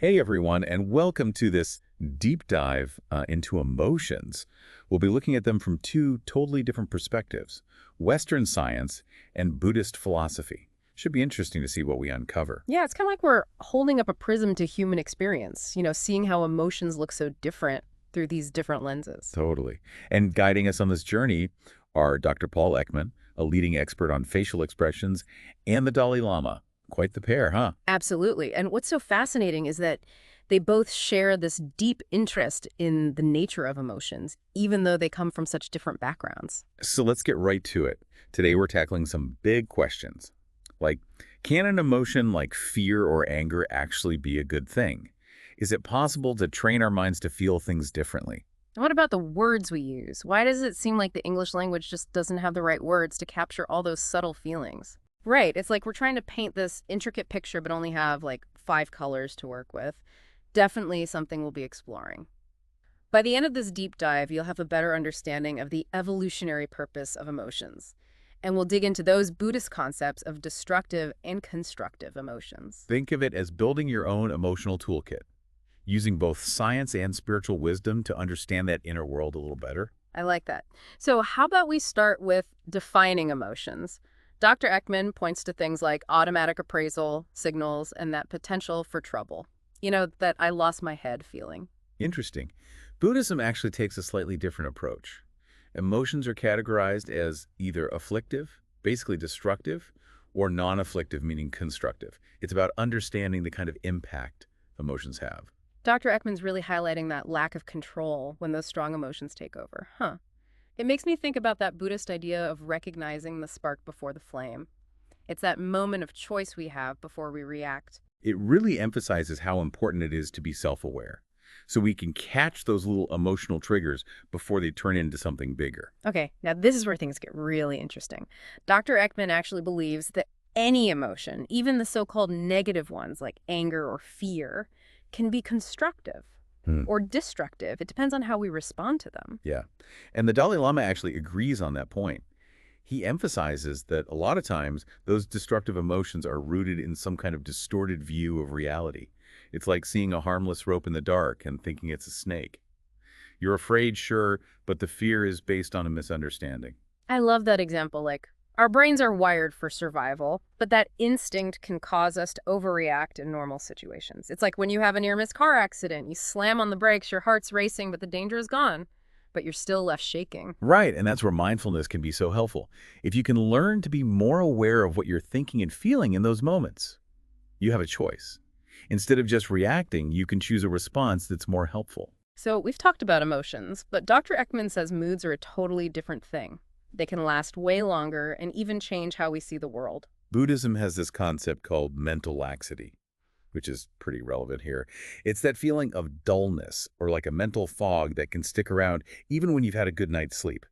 Hey everyone, and welcome to this deep dive into emotions. We'll be looking at them from two totally different perspectives, Western science and Buddhist philosophy. Should be interesting to see what we uncover. Yeah, it's kind of like we're holding up a prism to human experience, seeing how emotions look so different through these different lenses. Totally. And guiding us on this journey are Dr. Paul Ekman, a leading expert on facial expressions, and the Dalai Lama. Quite the pair, huh? Absolutely. And what's so fascinating is that they both share this deep interest in the nature of emotions, even though they come from such different backgrounds. So let's get right to it. Today we're tackling some big questions. Like, can an emotion like fear or anger actually be a good thing? Is it possible to train our minds to feel things differently? And what about the words we use? Why does it seem like the English language just doesn't have the right words to capture all those subtle feelings? Right. It's like we're trying to paint this intricate picture, but only have like 5 colors to work with. Definitely something we'll be exploring. By the end of this deep dive, you'll have a better understanding of the evolutionary purpose of emotions. And we'll dig into those Buddhist concepts of destructive and constructive emotions. Think of it as building your own emotional toolkit, using both science and spiritual wisdom to understand that inner world a little better. I like that. So how about we start with defining emotions? Dr. Ekman points to things like automatic appraisal, signals, and that potential for trouble. That I lost my head feeling. Interesting. Buddhism actually takes a slightly different approach. Emotions are categorized as either afflictive, basically destructive, or non-afflictive, meaning constructive. It's about understanding the kind of impact emotions have. Dr. Ekman's really highlighting that lack of control when those strong emotions take over. Huh. It makes me think about that Buddhist idea of recognizing the spark before the flame. It's that moment of choice we have before we react. It really emphasizes how important it is to be self-aware, so we can catch those little emotional triggers before they turn into something bigger. Okay, now this is where things get really interesting. Dr. Ekman actually believes that any emotion, even the so-called negative ones like anger or fear, can be constructive Hmm. or destructive. It depends on how we respond to them. Yeah. And the Dalai Lama actually agrees on that point. He emphasizes that a lot of times those destructive emotions are rooted in some kind of distorted view of reality. It's like seeing a harmless rope in the dark and thinking it's a snake. You're afraid, sure, but the fear is based on a misunderstanding. I love that example. Like, our brains are wired for survival, but that instinct can cause us to overreact in normal situations. It's like when you have a near-miss car accident, you slam on the brakes, your heart's racing, but the danger is gone, but you're still left shaking. Right, and that's where mindfulness can be so helpful. If you can learn to be more aware of what you're thinking and feeling in those moments, you have a choice. Instead of just reacting, you can choose a response that's more helpful. So we've talked about emotions, but Dr. Ekman says moods are a totally different thing. They can last way longer and even change how we see the world. Buddhism has this concept called mental laxity, which is pretty relevant here. It's that feeling of dullness or like a mental fog that can stick around even when you've had a good night's sleep.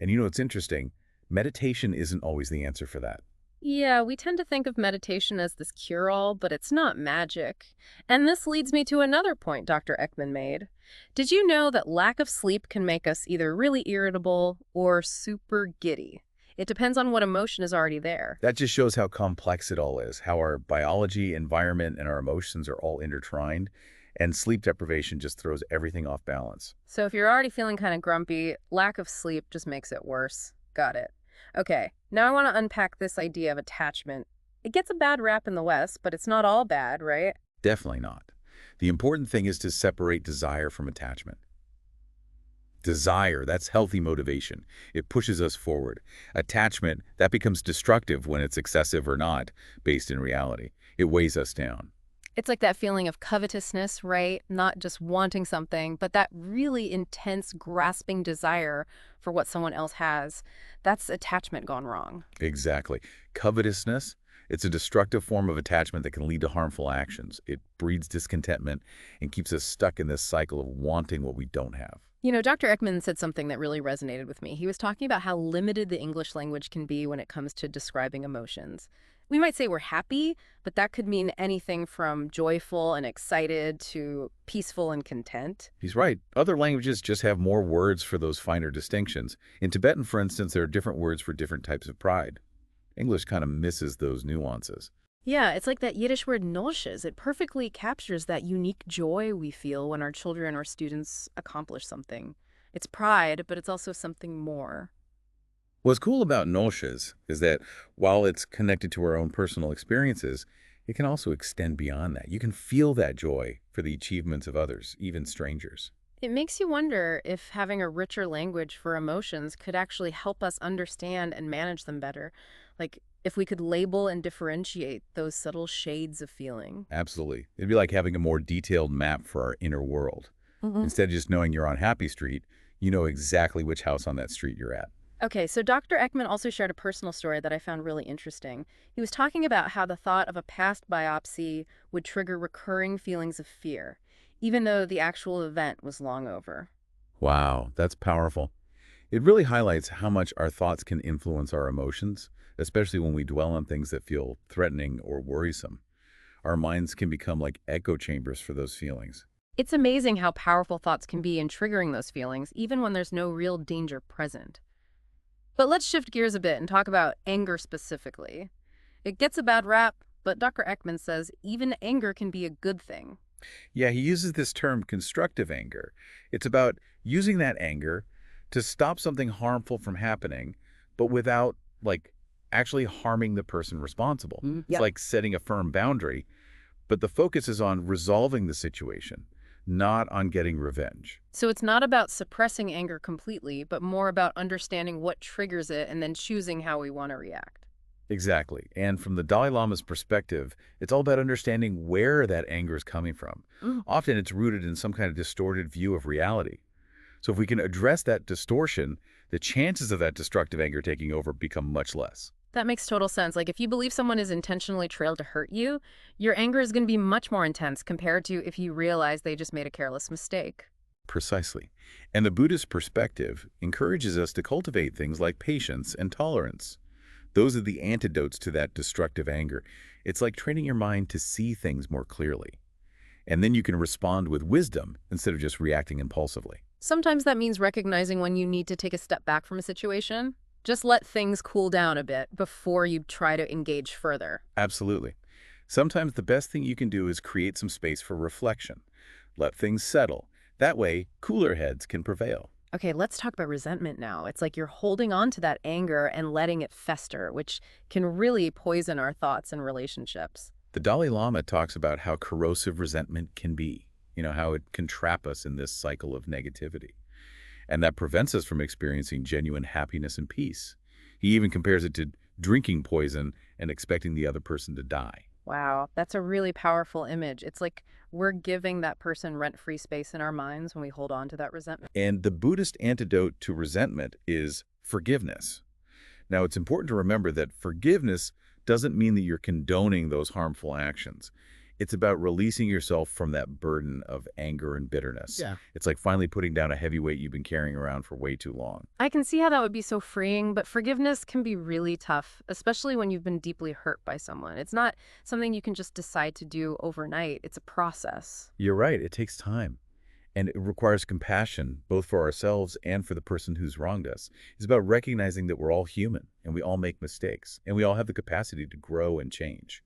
And it's interesting, meditation isn't always the answer for that. Yeah, we tend to think of meditation as this cure-all, but it's not magic. And this leads me to another point Dr. Ekman made. Did you know that lack of sleep can make us either really irritable or super giddy? It depends on what emotion is already there. That just shows how complex it all is, how our biology, environment, and our emotions are all intertwined, and sleep deprivation just throws everything off balance. So if you're already feeling kind of grumpy, lack of sleep just makes it worse. Got it. Okay, now I want to unpack this idea of attachment. It gets a bad rap in the West, but it's not all bad, right? Definitely not. The important thing is to separate desire from attachment. Desire, that's healthy motivation. It pushes us forward. Attachment, that becomes destructive when it's excessive or not, based in reality. It weighs us down. It's like that feeling of covetousness, right? Not just wanting something, but that really intense, grasping desire for what someone else has. That's attachment gone wrong. Exactly. Covetousness, it's a destructive form of attachment that can lead to harmful actions. It breeds discontentment and keeps us stuck in this cycle of wanting what we don't have. Dr. Ekman said something that really resonated with me. He was talking about how limited the English language can be when it comes to describing emotions. We might say we're happy, but that could mean anything from joyful and excited to peaceful and content. He's right. Other languages just have more words for those finer distinctions. In Tibetan, for instance, there are different words for different types of pride. English kind of misses those nuances. Yeah, it's like that Yiddish word nolshes. It perfectly captures that unique joy we feel when our children or students accomplish something. It's pride, but it's also something more. What's cool about Nolshes is that while it's connected to our own personal experiences, it can also extend beyond that. You can feel that joy for the achievements of others, even strangers. It makes you wonder if having a richer language for emotions could actually help us understand and manage them better. Like, if we could label and differentiate those subtle shades of feeling. Absolutely. It'd be like having a more detailed map for our inner world. Hmm. Instead of just knowing you're on Happy Street, you know exactly which house on that street you're at. Okay, so Dr. Ekman also shared a personal story that I found really interesting. He was talking about how the thought of a past biopsy would trigger recurring feelings of fear, even though the actual event was long over. Wow, that's powerful. It really highlights how much our thoughts can influence our emotions, especially when we dwell on things that feel threatening or worrisome. Our minds can become like echo chambers for those feelings. It's amazing how powerful thoughts can be in triggering those feelings, even when there's no real danger present. But let's shift gears a bit and talk about anger specifically. It gets a bad rap, but Dr. Ekman says even anger can be a good thing. Yeah, he uses this term constructive anger. It's about using that anger to stop something harmful from happening, but without, like, actually harming the person responsible. It's Yep. like setting a firm boundary, but the focus is on resolving the situation, not on getting revenge. So it's not about suppressing anger completely, but more about understanding what triggers it and then choosing how we want to react. Exactly. And from the Dalai Lama's perspective, it's all about understanding where that anger is coming from. Mm. Often it's rooted in some kind of distorted view of reality. So if we can address that distortion, the chances of that destructive anger taking over become much less. That makes total sense. Like if you believe someone is intentionally trailed to hurt you, your anger is going to be much more intense compared to if you realize they just made a careless mistake. Precisely. And the Buddhist perspective encourages us to cultivate things like patience and tolerance. Those are the antidotes to that destructive anger. It's like training your mind to see things more clearly. And then you can respond with wisdom instead of just reacting impulsively. Sometimes that means recognizing when you need to take a step back from a situation. Just let things cool down a bit before you try to engage further. Absolutely. Sometimes the best thing you can do is create some space for reflection. Let things settle. That way, cooler heads can prevail. Okay, let's talk about resentment now. It's like you're holding on to that anger and letting it fester, which can really poison our thoughts and relationships. The Dalai Lama talks about how corrosive resentment can be, how it can trap us in this cycle of negativity. And that prevents us from experiencing genuine happiness and peace. He even compares it to drinking poison and expecting the other person to die. Wow, that's a really powerful image. It's like we're giving that person rent-free space in our minds when we hold on to that resentment. And the Buddhist antidote to resentment is forgiveness. Now, it's important to remember that forgiveness doesn't mean that you're condoning those harmful actions. It's about releasing yourself from that burden of anger and bitterness. Yeah. It's like finally putting down a heavy weight you've been carrying around for way too long. I can see how that would be so freeing, but forgiveness can be really tough, especially when you've been deeply hurt by someone. It's not something you can just decide to do overnight. It's a process. You're right, it takes time. And it requires compassion, both for ourselves and for the person who's wronged us. It's about recognizing that we're all human, and we all make mistakes, and we all have the capacity to grow and change.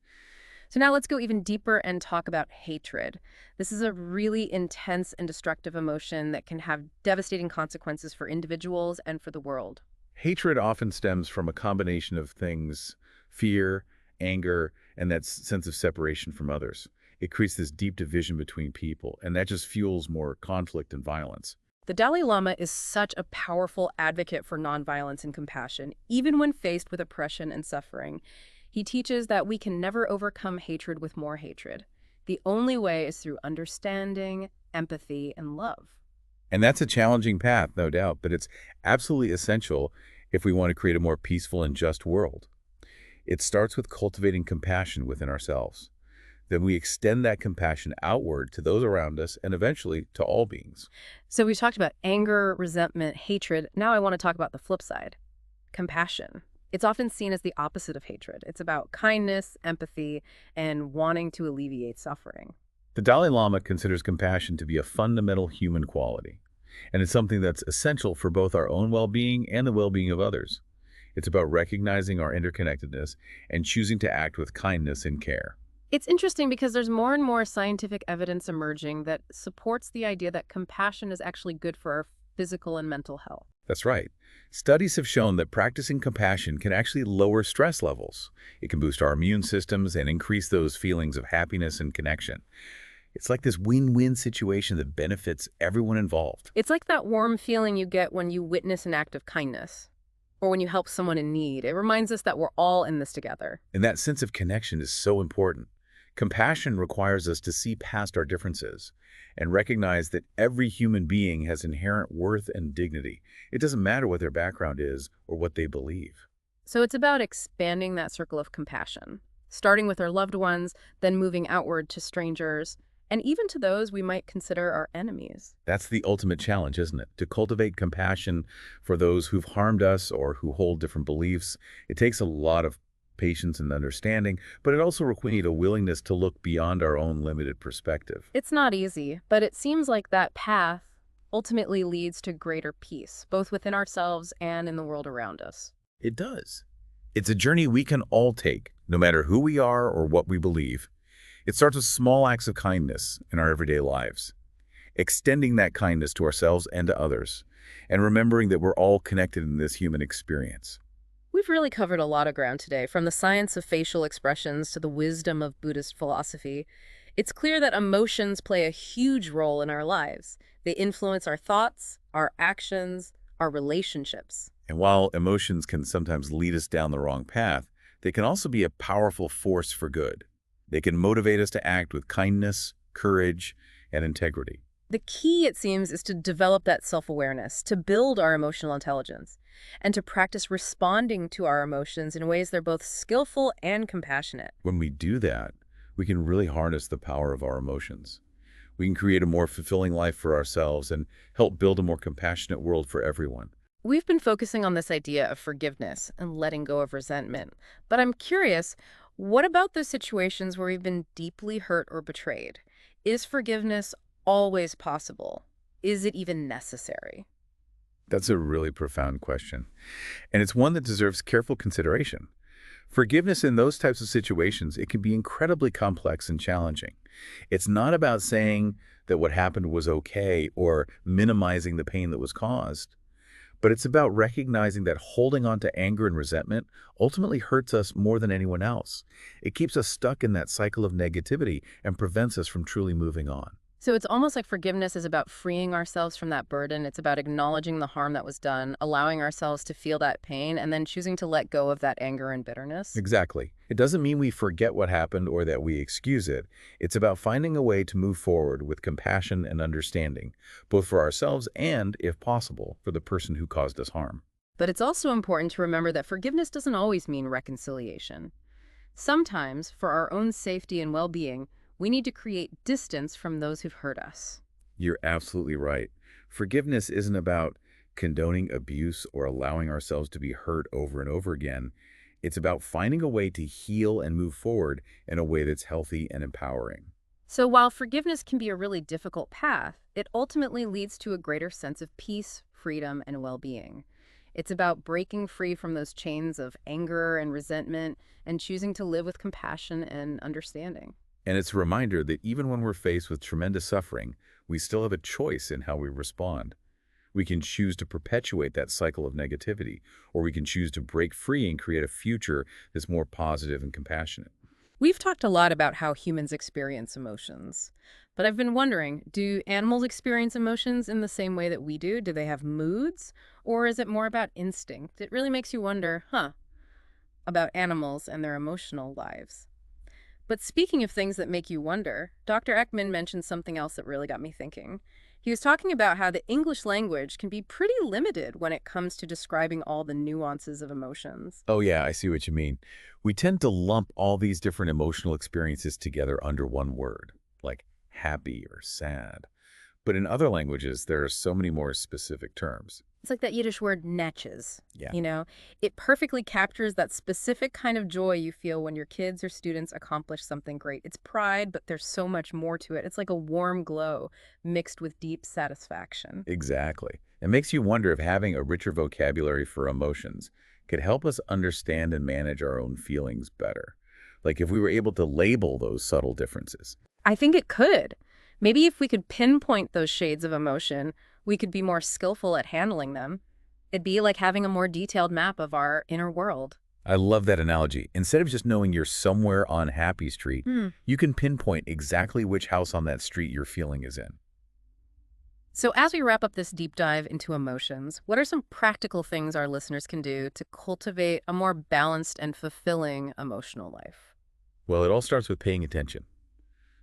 So now let's go even deeper and talk about hatred. This is a really intense and destructive emotion that can have devastating consequences for individuals and for the world. Hatred often stems from a combination of things: fear, anger, and that sense of separation from others. It creates this deep division between people, and that just fuels more conflict and violence. The Dalai Lama is such a powerful advocate for nonviolence and compassion, even when faced with oppression and suffering. He teaches that we can never overcome hatred with more hatred. The only way is through understanding, empathy, and love. And that's a challenging path, no doubt, but it's absolutely essential if we want to create a more peaceful and just world. It starts with cultivating compassion within ourselves. Then we extend that compassion outward to those around us and eventually to all beings. So we talked about anger, resentment, hatred. Now I want to talk about the flip side, compassion. It's often seen as the opposite of hatred. It's about kindness, empathy, and wanting to alleviate suffering. The Dalai Lama considers compassion to be a fundamental human quality, and it's something that's essential for both our own well-being and the well-being of others. It's about recognizing our interconnectedness and choosing to act with kindness and care. It's interesting because there's more and more scientific evidence emerging that supports the idea that compassion is actually good for our physical and mental health. That's right. Studies have shown that practicing compassion can actually lower stress levels. It can boost our immune systems and increase those feelings of happiness and connection. It's like this win-win situation that benefits everyone involved. It's like that warm feeling you get when you witness an act of kindness or when you help someone in need. It reminds us that we're all in this together. And that sense of connection is so important. Compassion requires us to see past our differences and recognize that every human being has inherent worth and dignity. It doesn't matter what their background is or what they believe. So it's about expanding that circle of compassion, starting with our loved ones, then moving outward to strangers, and even to those we might consider our enemies. That's the ultimate challenge, isn't it? To cultivate compassion for those who've harmed us or who hold different beliefs. It takes a lot of patience and understanding, but it also requires a willingness to look beyond our own limited perspective. It's not easy, but it seems like that path ultimately leads to greater peace, both within ourselves and in the world around us. It does. It's a journey we can all take, no matter who we are or what we believe. It starts with small acts of kindness in our everyday lives, extending that kindness to ourselves and to others, and remembering that we're all connected in this human experience. We've really covered a lot of ground today, from the science of facial expressions to the wisdom of Buddhist philosophy. It's clear that emotions play a huge role in our lives. They influence our thoughts, our actions, our relationships. And while emotions can sometimes lead us down the wrong path, they can also be a powerful force for good. They can motivate us to act with kindness, courage, and integrity. The key, it seems, is to develop that self-awareness, to build our emotional intelligence, and to practice responding to our emotions in ways that are both skillful and compassionate. When we do that, we can really harness the power of our emotions. We can create a more fulfilling life for ourselves and help build a more compassionate world for everyone. We've been focusing on this idea of forgiveness and letting go of resentment, but I'm curious, what about those situations where we've been deeply hurt or betrayed? Is forgiveness always possible? Is it even necessary? That's a really profound question, and it's one that deserves careful consideration. Forgiveness in those types of situations, it can be incredibly complex and challenging. It's not about saying that what happened was okay or minimizing the pain that was caused, but it's about recognizing that holding on to anger and resentment ultimately hurts us more than anyone else. It keeps us stuck in that cycle of negativity and prevents us from truly moving on. So it's almost like forgiveness is about freeing ourselves from that burden. It's about acknowledging the harm that was done, allowing ourselves to feel that pain, and then choosing to let go of that anger and bitterness. Exactly. It doesn't mean we forget what happened or that we excuse it. It's about finding a way to move forward with compassion and understanding, both for ourselves and, if possible, for the person who caused us harm. But it's also important to remember that forgiveness doesn't always mean reconciliation. Sometimes, for our own safety and well-being, we need to create distance from those who've hurt us. You're absolutely right. Forgiveness isn't about condoning abuse or allowing ourselves to be hurt over and over again. It's about finding a way to heal and move forward in a way that's healthy and empowering. So while forgiveness can be a really difficult path, it ultimately leads to a greater sense of peace, freedom, and well-being. It's about breaking free from those chains of anger and resentment and choosing to live with compassion and understanding. And it's a reminder that even when we're faced with tremendous suffering, we still have a choice in how we respond. We can choose to perpetuate that cycle of negativity, or we can choose to break free and create a future that's more positive and compassionate. We've talked a lot about how humans experience emotions, but I've been wondering, do animals experience emotions in the same way that we do? Do they have moods, or is it more about instinct? It really makes you wonder, about animals and their emotional lives. But speaking of things that make you wonder, Dr. Ekman mentioned something else that really got me thinking. He was talking about how the English language can be pretty limited when it comes to describing all the nuances of emotions. Oh yeah, I see what you mean. We tend to lump all these different emotional experiences together under one word, like happy or sad. But in other languages, there are so many more specific terms. It's like that Yiddish word netches. Yeah. It perfectly captures that specific kind of joy you feel when your kids or students accomplish something great. It's pride, but there's so much more to it. It's like a warm glow mixed with deep satisfaction. Exactly. It makes you wonder if having a richer vocabulary for emotions could help us understand and manage our own feelings better. Like if we were able to label those subtle differences. I think it could. Maybe if we could pinpoint those shades of emotion, we could be more skillful at handling them. It'd be like having a more detailed map of our inner world. I love that analogy. Instead of just knowing you're somewhere on Happy Street, Hmm. you can pinpoint exactly which house on that street your feeling is in. So as we wrap up this deep dive into emotions, what are some practical things our listeners can do to cultivate a more balanced and fulfilling emotional life? Well, it all starts with paying attention.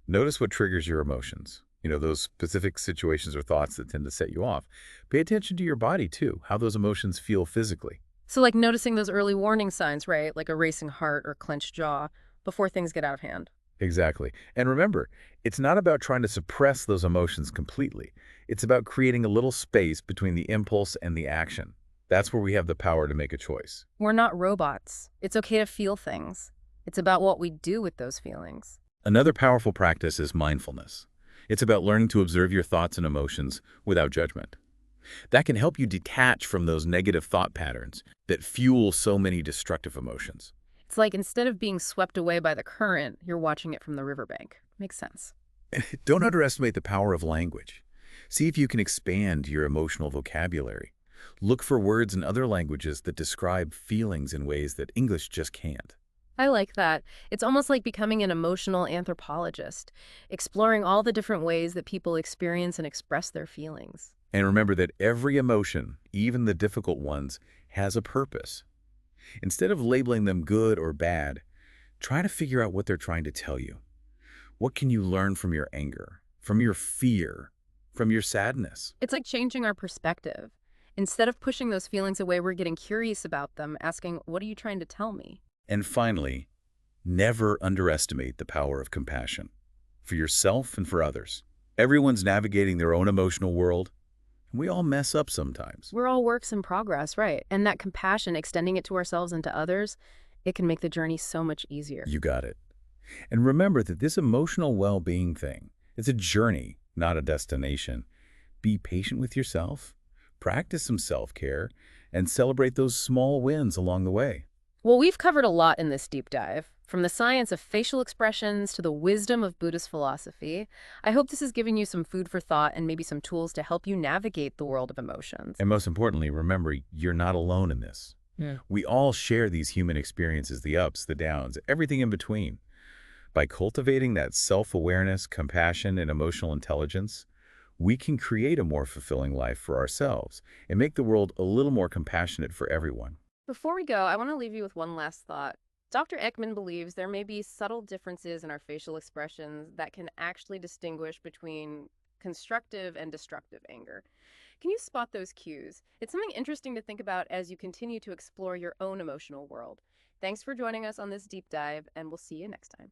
Notice what triggers your emotions. Those specific situations or thoughts that tend to set you off. Pay attention to your body, too, how those emotions feel physically. So like noticing those early warning signs, right? Like a racing heart or clenched jaw before things get out of hand. Exactly. And remember, it's not about trying to suppress those emotions completely. It's about creating a little space between the impulse and the action. That's where we have the power to make a choice. We're not robots. It's okay to feel things. It's about what we do with those feelings. Another powerful practice is mindfulness. It's about learning to observe your thoughts and emotions without judgment. That can help you detach from those negative thought patterns that fuel so many destructive emotions. It's like instead of being swept away by the current, you're watching it from the riverbank. Makes sense. Don't underestimate the power of language. See if you can expand your emotional vocabulary. Look for words in other languages that describe feelings in ways that English just can't. I like that. It's almost like becoming an emotional anthropologist, exploring all the different ways that people experience and express their feelings. And remember that every emotion, even the difficult ones, has a purpose. Instead of labeling them good or bad, try to figure out what they're trying to tell you. What can you learn from your anger, from your fear, from your sadness? It's like changing our perspective. Instead of pushing those feelings away, we're getting curious about them, asking, what are you trying to tell me? And finally, never underestimate the power of compassion for yourself and for others. Everyone's navigating their own emotional world, and we all mess up sometimes. We're all works in progress, right? And that compassion, extending it to ourselves and to others, it can make the journey so much easier. You got it. And remember that this emotional well-being thing, it's a journey, not a destination. Be patient with yourself, practice some self-care, and celebrate those small wins along the way. Well, we've covered a lot in this deep dive, from the science of facial expressions to the wisdom of Buddhist philosophy. I hope this is giving you some food for thought and maybe some tools to help you navigate the world of emotions. And most importantly, remember, you're not alone in this. Yeah. We all share these human experiences, the ups, the downs, everything in between. By cultivating that self-awareness, compassion, and emotional intelligence, we can create a more fulfilling life for ourselves and make the world a little more compassionate for everyone. Before we go, I want to leave you with one last thought. Dr. Ekman believes there may be subtle differences in our facial expressions that can actually distinguish between constructive and destructive anger. Can you spot those cues? It's something interesting to think about as you continue to explore your own emotional world. Thanks for joining us on this deep dive, and we'll see you next time.